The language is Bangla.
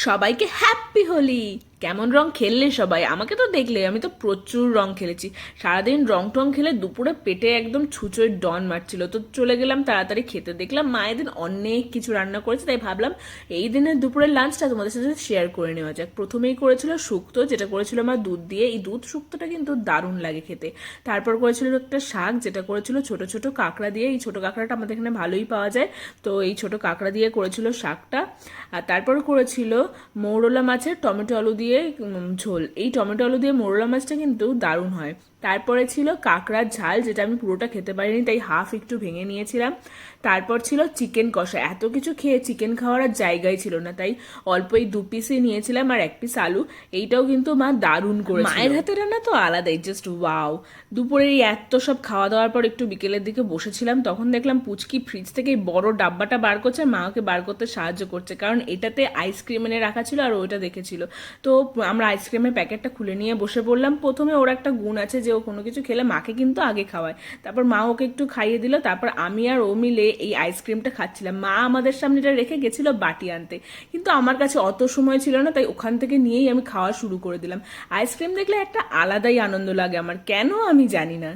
সবাইকে হ্যাপি হোলি। কেমন রং খেললে সবাই? আমাকে তো দেখলে, আমি তো প্রচুর রং খেলেছি। সারাদিন রং টং খেলে দুপুরে পেটে একদম ছুঁচোয় ডন মারছিল, তো চলে গেলাম তাড়াতাড়ি খেতে। দেখলাম মায়ের দিন অনেক কিছু রান্না করেছে, তাই ভাবলাম এই দিনের দুপুরের লাঞ্চটা তোমাদের সাথে শেয়ার করে নেওয়া যাক। প্রথমেই করেছিল শুক্তো, যেটা করেছিল আমার দুধ দিয়ে। এই দুধ শুক্তোটা কিন্তু দারুণ লাগে খেতে। তারপর করেছিল একটা শাক, যেটা করেছিল ছোট ছোট কাঁকড়া দিয়ে। এই ছোট কাঁকড়াটা আমাদের এখানে ভালোই পাওয়া যায়, তো এই ছোট কাঁকড়া দিয়ে করেছিল শাকটা। আর তারপর করেছিল মৌরলা মাছের টমেটো আলু দিয়ে ঝোল। এই টমেটো আলু দিয়ে মৌরলা মাছটা কিন্তু দারুণ হয়। তারপরে ছিল কাঁকড়ার ঝাল, যেটা আমি পুরোটা খেতে পারিনি, তাই হাফ একটু ভেঙে নিয়েছিলাম। তারপর ছিল চিকেন কষা। এত কিছু খেয়ে চিকেন খাওয়ার আর জায়গাই ছিল না, তাই অল্প এই 2 পিসই নিয়েছিলাম, আর 1 পিস আলু। এইটাও কিন্তু মা দারুণ করে। মায়ের হাতে রান্না তো আলাদাই, জাস্ট ওয়াও। দুপুরে এই এত সব খাওয়া দাওয়ার পর একটু বিকেলের দিকে বসেছিলাম, তখন দেখলাম পুচকি ফ্রিজ থেকে এই বড় ডাব্বাটা বার করছে, মা ওকে বার করতে সাহায্য করছে, কারণ এটাতে আইসক্রিম এনে রাখা ছিল আর ওইটা দেখেছিল। তো আমরা আইসক্রিমের প্যাকেটটা খুলে নিয়ে বসে পড়লাম। প্রথমে ওর একটা গুণ আছে যে ও কোনো কিছু খেলে মাকে কিন্তু আগে খাওয়ায়, তারপর মা ওকে একটু খাইয়ে দিল, তারপর আমি আর ও মিলে এই আইসক্রিমটা খাচ্ছিলাম। মা আমাদের সামনে এটা রেখে গেছিল বাটি আনতে, কিন্তু আমার কাছে অত সময় ছিল না, তাই ওখান থেকে নিয়েই আমি খাওয়া শুরু করে দিলাম। আইসক্রিম দেখলে একটা আলাদাই আনন্দ লাগে আমার, কেন আমি জানি না।